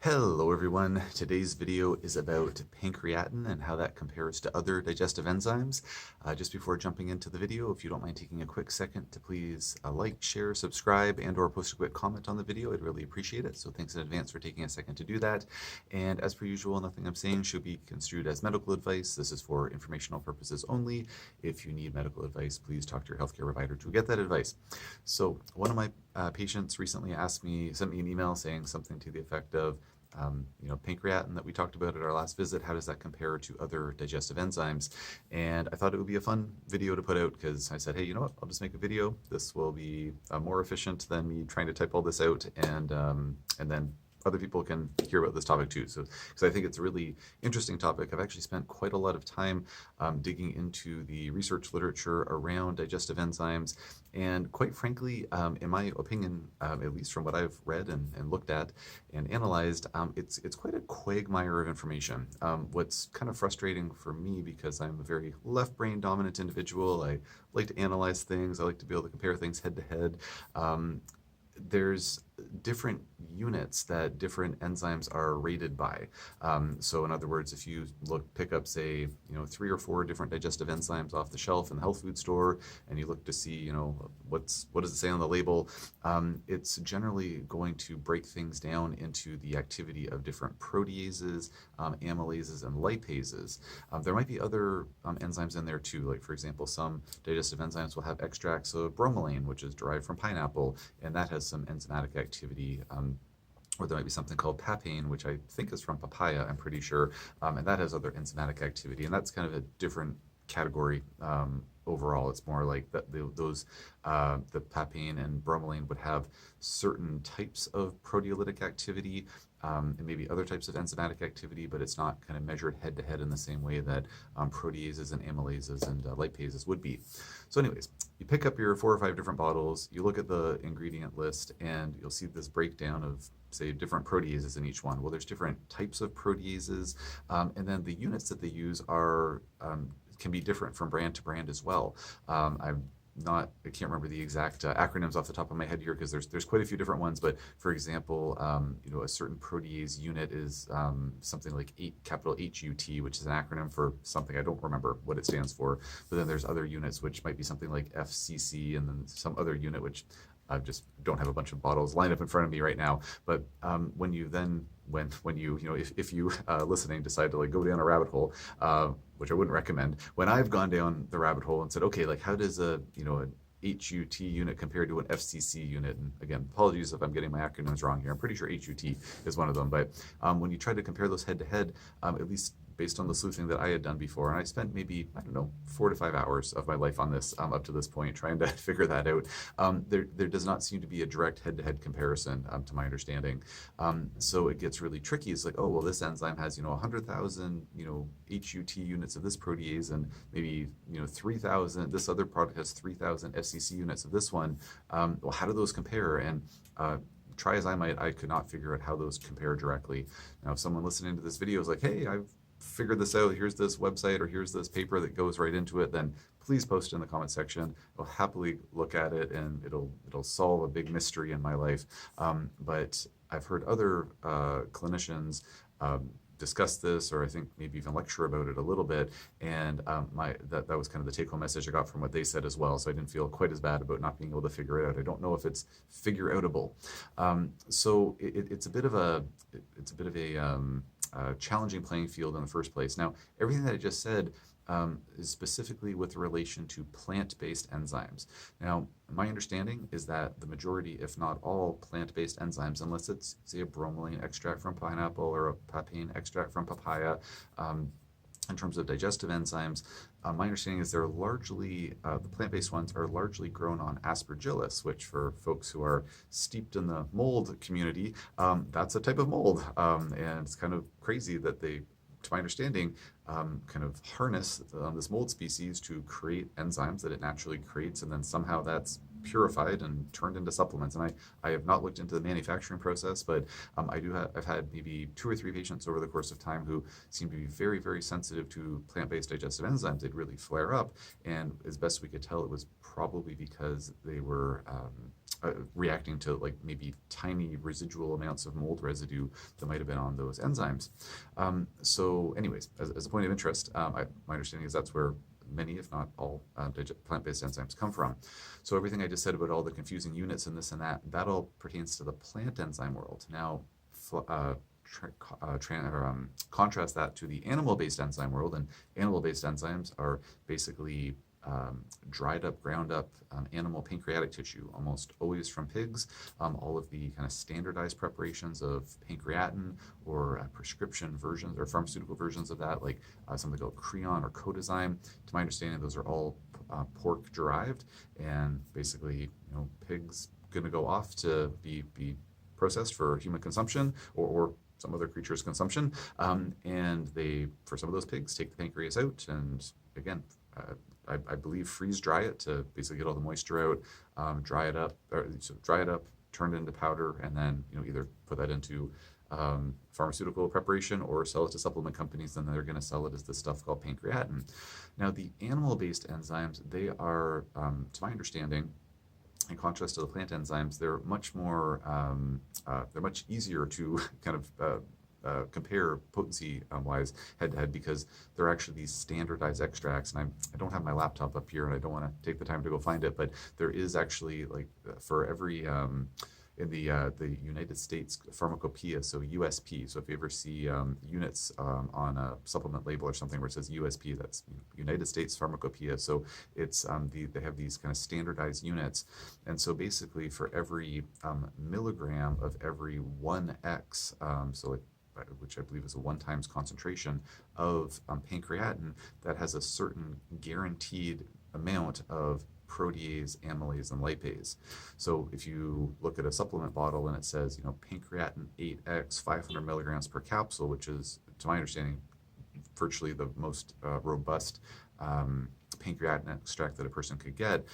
Hello everyone. Today's video is about pancreatin and how that compares to other digestive enzymes. Just before jumping into the video, if you don't mind taking a quick second to please like, share, subscribe, and or post a quick comment on the video, I'd really appreciate it. So thanks in advance for taking a second to do that. And as per usual, nothing I'm saying should be construed as medical advice. This is for informational purposes only. If you need medical advice, please talk to your healthcare provider to get that advice. So one of my patients recently sent me an email saying something to the effect of, pancreatin that we talked about at our last visit, how does that compare to other digestive enzymes? And I thought it would be a fun video to put out because I said, hey, you know what, I'll just make a video. This will be more efficient than me trying to type all this out, and then other people can hear about this topic too. So, because I think it's a really interesting topic. I've actually spent quite a lot of time digging into the research literature around digestive enzymes. And quite frankly, in my opinion, at least from what I've read and looked at and analyzed, it's quite a quagmire of information. What's kind of frustrating for me, because I'm a very left brain dominant individual, I like to analyze things, I like to be able to compare things head to head. There's different units that different enzymes are rated by. So in other words, if you pick up, say, 3 or 4 different digestive enzymes off the shelf in the health food store, and you look to see, what does it say on the label, it's generally going to break things down into the activity of different proteases, amylases, and lipases. There might be other enzymes in there too. Like, for example, some digestive enzymes will have extracts of bromelain, which is derived from pineapple, and that has some enzymatic activity. Or there might be something called papain, which I think is from papaya, I'm pretty sure, and that has other enzymatic activity, and that's kind of a different category. Overall, it's more like the papain and bromelain would have certain types of proteolytic activity, and maybe other types of enzymatic activity, but it's not kind of measured head to head in the same way that proteases and amylases and lipases would be. So anyways, you pick up your 4 or 5 different bottles, you look at the ingredient list, and you'll see this breakdown of, say, different proteases in each one. Well, there's different types of proteases, and then the units that they use can be different from brand to brand as well. I can't remember the exact acronyms off the top of my head here, because there's quite a few different ones. But for example, a certain protease unit is something like capital HUT, which is an acronym for something I don't remember what it stands for. But then there's other units which might be something like FCC, and then some other unit which I just don't have a bunch of bottles lined up in front of me right now. But when you if you listening decide to go down a rabbit hole, which I wouldn't recommend, when I've gone down the rabbit hole and said, okay, how does an HUT unit compared to an FCC unit? And again, apologies if I'm getting my acronyms wrong here. I'm pretty sure HUT is one of them. But when you try to compare those head to head, at least based on the sleuthing that I had done before, and I spent maybe, 4 to 5 hours of my life on this up to this point, trying to figure that out. There does not seem to be a direct head-to-head comparison, to my understanding. So it gets really tricky. It's like, oh, well, this enzyme has, 100,000, HUT units of this protease, and maybe, 3,000, this other product has 3,000 FCC units of this one. Well, how do those compare? And try as I might, I could not figure out how those compare directly. Now, if someone listening to this video is like, hey, I've figured this out, here's this website or here's this paper that goes right into it, then please post it in the comment section. I'll happily look at it, and it'll solve a big mystery in my life. But I've heard other clinicians discuss this, or I think maybe even lecture about it a little bit, and that was kind of the take-home message I got from what they said as well. So I didn't feel quite as bad about not being able to figure it out. I don't know if it's figure-outable. So it's a bit of a challenging playing field in the first place. Now, everything that I just said is specifically with relation to plant-based enzymes. Now, my understanding is that the majority, if not all, plant-based enzymes, unless it's, say, a bromelain extract from pineapple or a papain extract from papaya, in terms of digestive enzymes, my understanding is they're largely, the plant-based ones are largely grown on Aspergillus, which for folks who are steeped in the mold community, that's a type of mold. And it's kind of crazy that they, to my understanding, kind of harness this mold species to create enzymes that it naturally creates, and then somehow that's purified and turned into supplements. And I have not looked into the manufacturing process, but I've had maybe 2 or 3 patients over the course of time who seem to be very, very sensitive to plant-based digestive enzymes. They'd really flare up, and as best we could tell, it was probably because they were reacting to like maybe tiny residual amounts of mold residue that might have been on those enzymes. So anyways, as a point of interest, my understanding is that's where many, if not all, plant-based enzymes come from. So everything I just said about all the confusing units and this and that all pertains to the plant enzyme world. Now, contrast that to the animal-based enzyme world, and animal-based enzymes are basically dried up, ground up animal pancreatic tissue, almost always from pigs. All of the kind of standardized preparations of pancreatin or prescription versions or pharmaceutical versions of that, like something called Creon or Codazyme. To my understanding, those are all pork derived, and basically, pigs going to go off to be processed for human consumption or some other creature's consumption. And they, for some of those pigs, take the pancreas out, and again, I believe freeze dry it to basically get all the moisture out, dry it up, turn it into powder, and then either put that into pharmaceutical preparation or sell it to supplement companies. Then they're going to sell it as this stuff called pancreatin. Now, the animal-based enzymes, they are, to my understanding, in contrast to the plant enzymes, they're much more, they're much easier to kind of compare potency-wise head-to-head, because they're actually these standardized extracts. And I don't have my laptop up here, and I don't want to take the time to go find it, but there is actually, like, for every in the United States Pharmacopoeia, so USP. So if you ever see units on a supplement label or something where it says USP, that's United States Pharmacopoeia. So it's they have these kind of standardized units, and so basically for every milligram of every 1x, which I believe is a 1 times concentration of pancreatin, that has a certain guaranteed amount of protease, amylase, and lipase. So if you look at a supplement bottle and it says, pancreatin 8x, 500 milligrams per capsule, which is, to my understanding, virtually the most robust pancreatin extract that a person could get,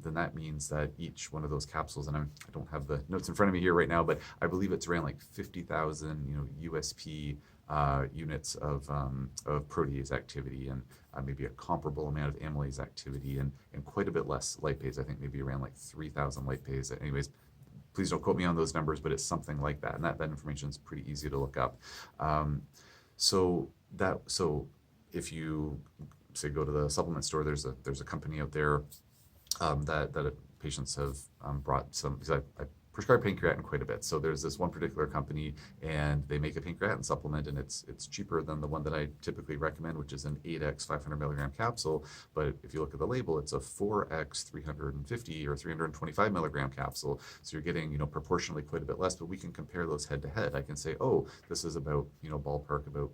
then that means that each one of those capsules, and I don't have the notes in front of me here right now, but I believe it's around like 50,000, USP units of protease activity, and maybe a comparable amount of amylase activity, and quite a bit less lipase. I think maybe around like 3,000 lipase. Anyways, please don't quote me on those numbers, but it's something like that, and that information is pretty easy to look up. So if you say go to the supplement store, there's a company out there that patients have brought some, because I prescribe pancreatin quite a bit. So there's this one particular company, and they make a pancreatin supplement, and it's cheaper than the one that I typically recommend, which is an 8x 500 milligram capsule. But if you look at the label, it's a 4x 350 or 325 milligram capsule. So you're getting, proportionally quite a bit less, but we can compare those head to head. I can say, oh, this is about, ballpark about,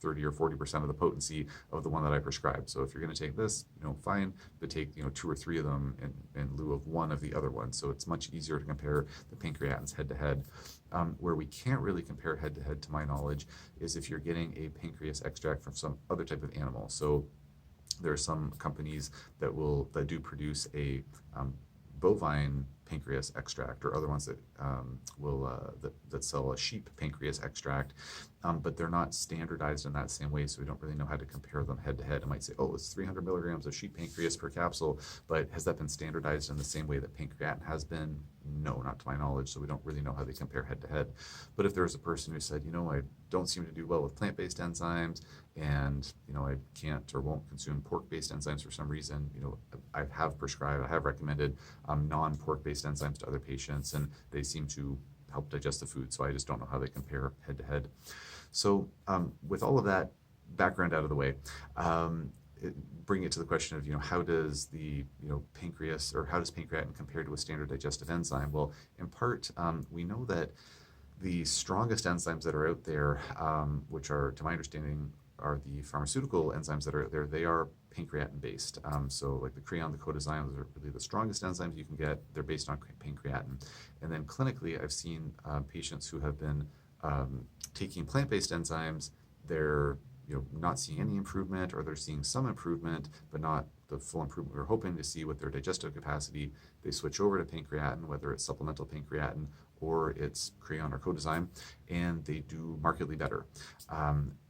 30 or 40% of the potency of the one that I prescribed. So if you're going to take this, fine, but take 2 or 3 of them in lieu of one of the other ones. So it's much easier to compare the pancreatins head to head. Where we can't really compare head to head, to my knowledge, is if you're getting a pancreas extract from some other type of animal. So there are some companies that do produce a bovine pancreas extract, or other ones that that sell a sheep pancreas extract, but they're not standardized in that same way, so we don't really know how to compare them head to head. I might say, oh, it's 300 milligrams of sheep pancreas per capsule, but has that been standardized in the same way that pancreatin has been? No, not to my knowledge, so we don't really know how they compare head to head. But if there's a person who said, I don't seem to do well with plant-based enzymes, and I can't or won't consume pork-based enzymes for some reason, I have recommended non-pork-based enzymes to other patients, and they seem to help digest the food, so I just don't know how they compare head to head. So with all of that background out of the way, bring it to the question of, how does the, pancreas, or how does pancreatin compare to a standard digestive enzyme? Well, in part, we know that the strongest enzymes that are out there, which are, to my understanding, are the pharmaceutical enzymes that are out there, they are pancreatin based. So like the Creon, the Codazyme, those are really the strongest enzymes you can get. They're based on pancreatin. And then clinically, I've seen patients who have been taking plant-based enzymes. They're not seeing any improvement, or they're seeing some improvement, but not the full improvement we were hoping to see with their digestive capacity, they switch over to pancreatin, whether it's supplemental pancreatin or it's Creon or Codezyme, and they do markedly better.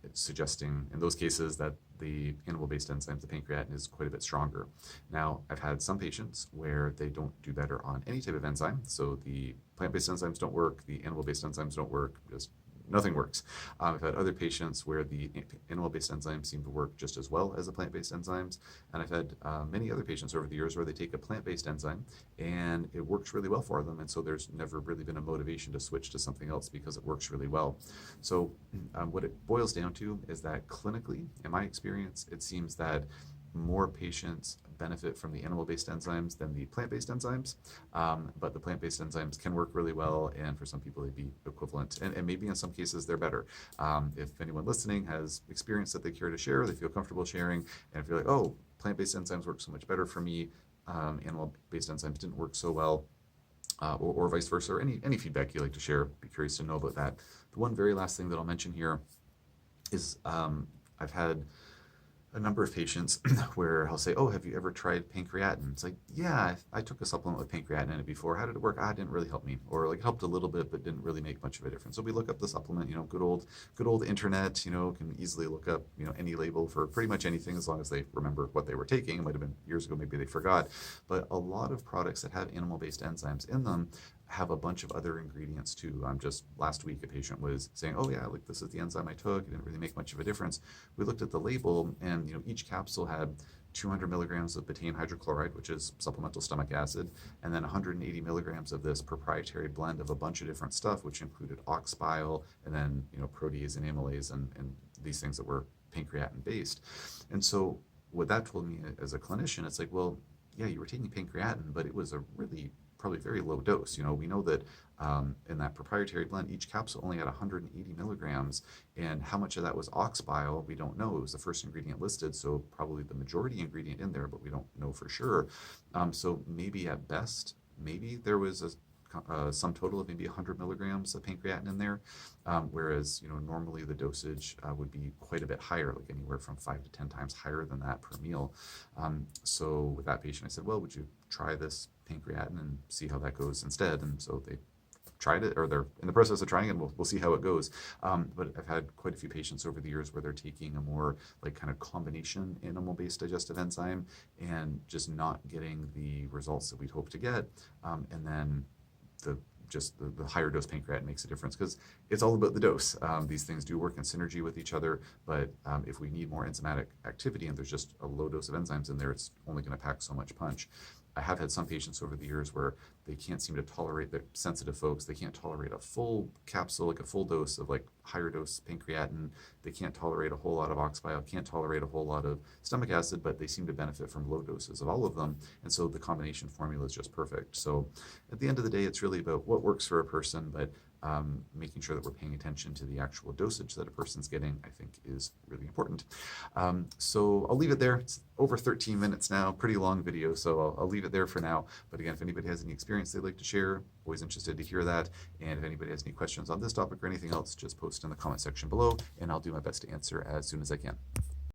It's suggesting in those cases that the animal-based enzymes, the pancreatin, is quite a bit stronger. Now, I've had some patients where they don't do better on any type of enzyme. So the plant-based enzymes don't work, the animal-based enzymes don't work, just nothing works. I've had other patients where the animal-based enzymes seem to work just as well as the plant-based enzymes. And I've had many other patients over the years where they take a plant-based enzyme and it works really well for them. And so there's never really been a motivation to switch to something else because it works really well. So what it boils down to is that clinically, in my experience, it seems that more patients benefit from the animal-based enzymes than the plant-based enzymes, but the plant-based enzymes can work really well, and for some people they'd be equivalent, and maybe in some cases they're better. If anyone listening has experience that they care to share, they feel comfortable sharing, and if you're like, oh, plant-based enzymes work so much better for me, animal-based enzymes didn't work so well, or vice versa, or any feedback you'd like to share, be curious to know about that. The one very last thing that I'll mention here is I've had a number of patients where I'll say, oh, have you ever tried pancreatin? It's like, yeah, I took a supplement with pancreatin in it before. How did it work? It didn't really help me. Or like it helped a little bit, but didn't really make much of a difference. So we look up the supplement, good old internet, can easily look up, any label for pretty much anything as long as they remember what they were taking. It might have been years ago, maybe they forgot. But a lot of products that have animal-based enzymes in them have a bunch of other ingredients too. Just last week, a patient was saying, oh yeah, like this is the enzyme I took. It didn't really make much of a difference. We looked at the label and, each capsule had 200 milligrams of betaine hydrochloride, which is supplemental stomach acid, and then 180 milligrams of this proprietary blend of a bunch of different stuff, which included ox bile and then, protease and amylase and these things that were pancreatin based. And so what that told me as a clinician, it's like, well, yeah, you were taking pancreatin, but it was a really probably very low dose. We know that in that proprietary blend, each capsule only had 180 milligrams, and how much of that was ox bile, we don't know. It was the first ingredient listed, so probably the majority ingredient in there, but we don't know for sure. So maybe at best, maybe there was a sum total of maybe 100 milligrams of pancreatin in there, whereas normally the dosage would be quite a bit higher, like anywhere from 5 to 10 times higher than that per meal. So with that patient, I said, well, would you try this pancreatin and see how that goes instead? And so they tried it, or they're in the process of trying it, and we'll see how it goes. But I've had quite a few patients over the years where they're taking a more like kind of combination animal-based digestive enzyme and just not getting the results that we'd hope to get. And then the higher dose pancreatin makes a difference because it's all about the dose. These things do work in synergy with each other, but if we need more enzymatic activity and there's just a low dose of enzymes in there, it's only going to pack so much punch. I have had some patients over the years where they can't seem to tolerate, the sensitive folks, they can't tolerate a full capsule, like a full dose of like higher dose pancreatin. They can't tolerate a whole lot of ox bile, can't tolerate a whole lot of stomach acid, but they seem to benefit from low doses of all of them. And so the combination formula is just perfect. So at the end of the day, it's really about what works for a person, but making sure that we're paying attention to the actual dosage that a person's getting, I think, is really important. So I'll leave it there. It's over 13 minutes now, pretty long video, so I'll leave it there for now. But again, if anybody has any experience they'd like to share, always interested to hear that. And if anybody has any questions on this topic or anything else, just post in the comment section below, and I'll do my best to answer as soon as I can.